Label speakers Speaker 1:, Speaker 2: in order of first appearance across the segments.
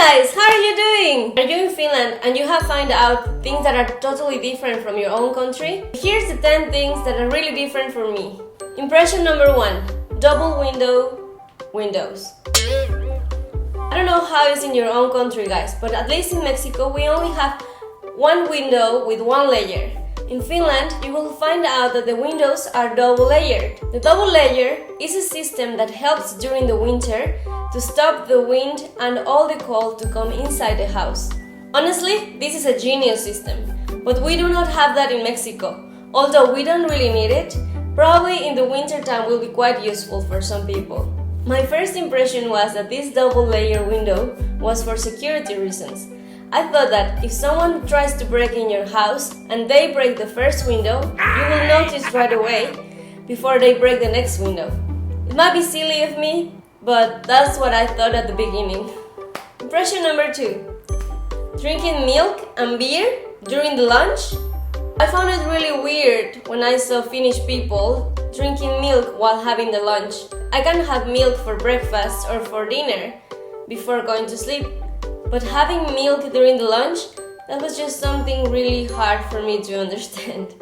Speaker 1: guys, how are you doing? Are you in Finland and you have found out things that are totally different from your own country? Here's the 10 things that are really different for me. Impression number 1. Double windows. I don't know how it's in your own country, guys, but at least in Mexico we only have one window with one layer. In Finland, you will find out that the windows are double layered. The double layer is a system that helps during the winter to stop the wind and all the cold to come inside the house. Honestly, this is a genius system, but we do not have that in Mexico. Although we don't really need it, probably in the winter time will be quite useful for some people. My first impression was that this double layer window was for security reasons. I thought that if someone tries to break in your house and they break the first window, you will notice right away before they break the next window. It might be silly of me, but that's what I thought at the beginning. Impression number 2. Drinking milk and beer during the lunch. I found it really weird when I saw Finnish people drinking milk while having the lunch. I can have milk for breakfast or for dinner before going to sleep. But having milk during the lunch, that was just something really hard for me to understand.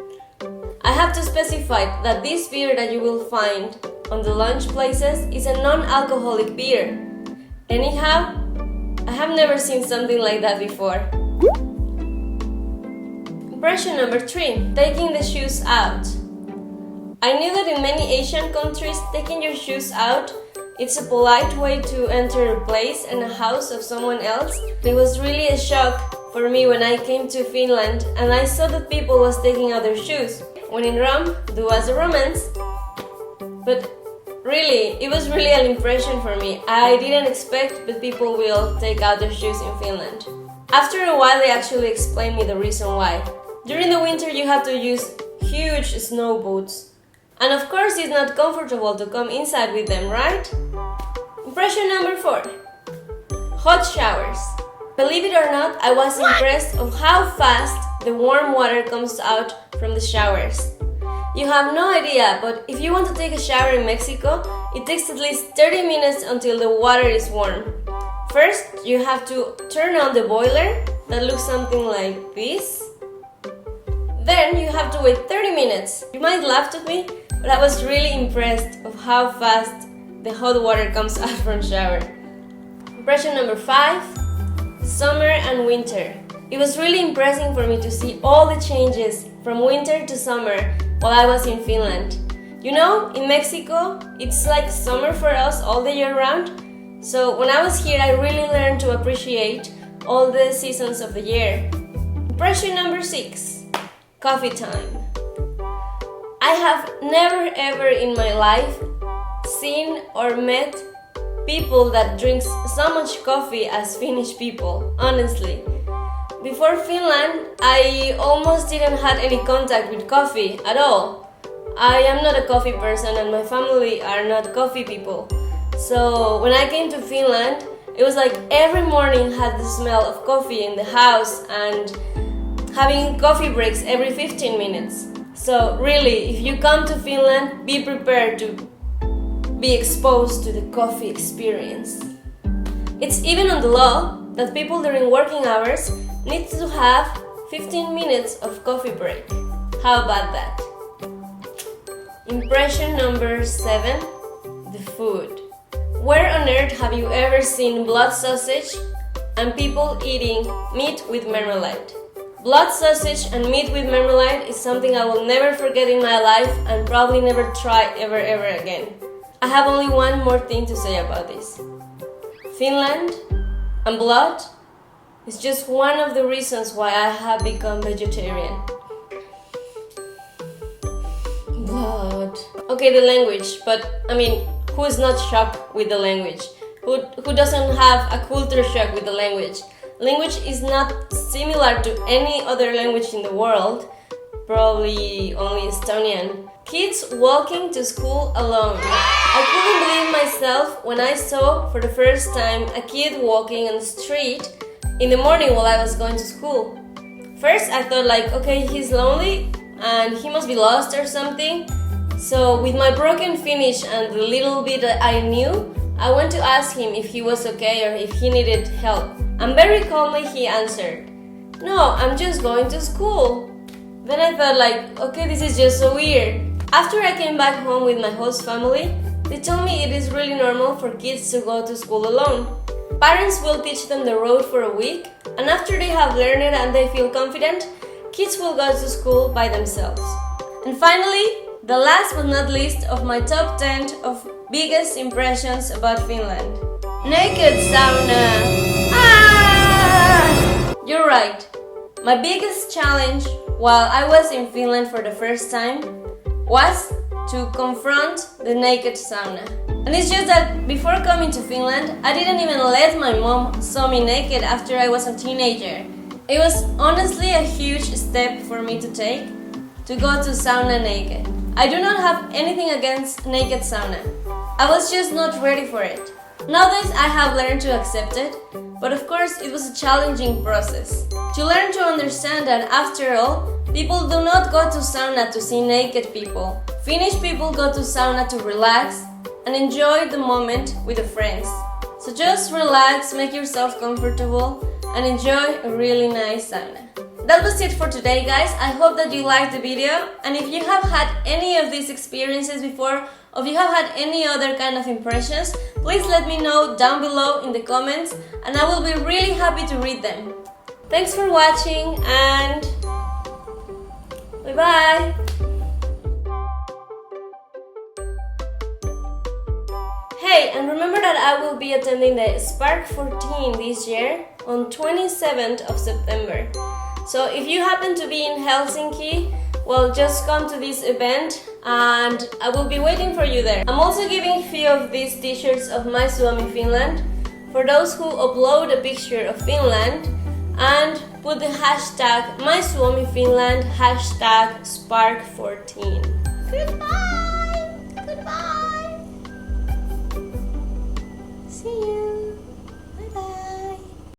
Speaker 1: I have to specify that this beer that you will find on the lunch places is a non-alcoholic beer. Anyhow, I have never seen something like that before. Impression number 3. Taking the shoes out. I knew that in many Asian countries, taking your shoes out it's a polite way to enter a place and a house of someone else. It was really a shock for me when I came to Finland and I saw that people was taking out their shoes. When in Rome, do as a Romans. But really, it was really an impression for me. I didn't expect that people will take out their shoes in Finland. After a while, they actually explained me the reason why. During the winter, you have to use huge snow boots. And of course, it's not comfortable to come inside with them, right? Impression number 4. Hot showers. Believe it or not, I was impressed of how fast the warm water comes out from the showers. You have no idea, but if you want to take a shower in Mexico, it takes at least 30 minutes until the water is warm. First, you have to turn on the boiler that looks something like this. Then you have to wait 30 minutes. You might laugh at me, but I was really impressed of how fast the hot water comes out from shower. Impression number 5. Summer and winter. It was really impressive for me to see all the changes from winter to summer while I was in Finland. You know, in Mexico, it's like summer for us all the year round. So when I was here, I really learned to appreciate all the seasons of the year. Impression number 6. Coffee time. I have never ever in my life seen or met people that drinks so much coffee as Finnish people, honestly. Before Finland, I almost didn't have any contact with coffee at all. I am not a coffee person and my family are not coffee people. So when I came to Finland, it was like every morning had the smell of coffee in the house and having coffee breaks every 15 minutes. So really, if you come to Finland, be prepared to be exposed to the coffee experience. It's even on the law that people during working hours need to have 15 minutes of coffee break. How about that? Impression number 7. The food. Where on earth have you ever seen blood sausage and people eating meat with marmalade? Blood sausage and meat with marmalade is something I will never forget in my life and probably never try ever again. I have only one more thing to say about this. Finland and blood is just one of the reasons why I have become vegetarian. Blood. Okay, the language, but I mean, who is not shocked with the language? Who doesn't have a culture shock with the language? Language is not similar to any other language in the world, probably only Estonian. Kids walking to school alone. I couldn't believe myself when I saw for the first time a kid walking on the street in the morning while I was going to school. First I thought like, okay, he's lonely and he must be lost or something. So with my broken Finnish and the little bit that I knew, I went to ask him if he was okay or if he needed help. And very calmly he answered, "No, I'm just going to school." Then I felt like, okay, this is just so weird. After I came back home with my host family, they told me it is really normal for kids to go to school alone. Parents will teach them the road for a week, and after they have learned it and they feel confident, kids will go to school by themselves. And finally, the last but not least of my top 10 of biggest impressions about Finland. Naked sauna! Ah! You're right. My biggest challenge while I was in Finland for the first time was to confront the naked sauna. And it's just that before coming to Finland, I didn't even let my mom saw me naked after I was a teenager. It was honestly a huge step for me to take, to go to sauna naked. I do not have anything against naked sauna. I was just not ready for it. Nowadays I have learned to accept it, but of course it was a challenging process. To learn to understand that after all, people do not go to sauna to see naked people. Finnish people go to sauna to relax and enjoy the moment with the friends. So just relax, make yourself comfortable and enjoy a really nice sauna. That was it for today, guys. I hope that you liked the video, and if you have had any of these experiences before, or if you have had any other kind of impressions, please let me know down below in the comments, and I will be really happy to read them. Thanks for watching, and bye-bye! Hey, and remember that I will be attending the Spark 14 this year on 27th of September. So if you happen to be in Helsinki, well, just come to this event and I will be waiting for you there. I'm also giving a few of these t-shirts of MySuomiFinland for those who upload a picture of Finland and put the hashtag MySuomiFinland #Spark14. Goodbye!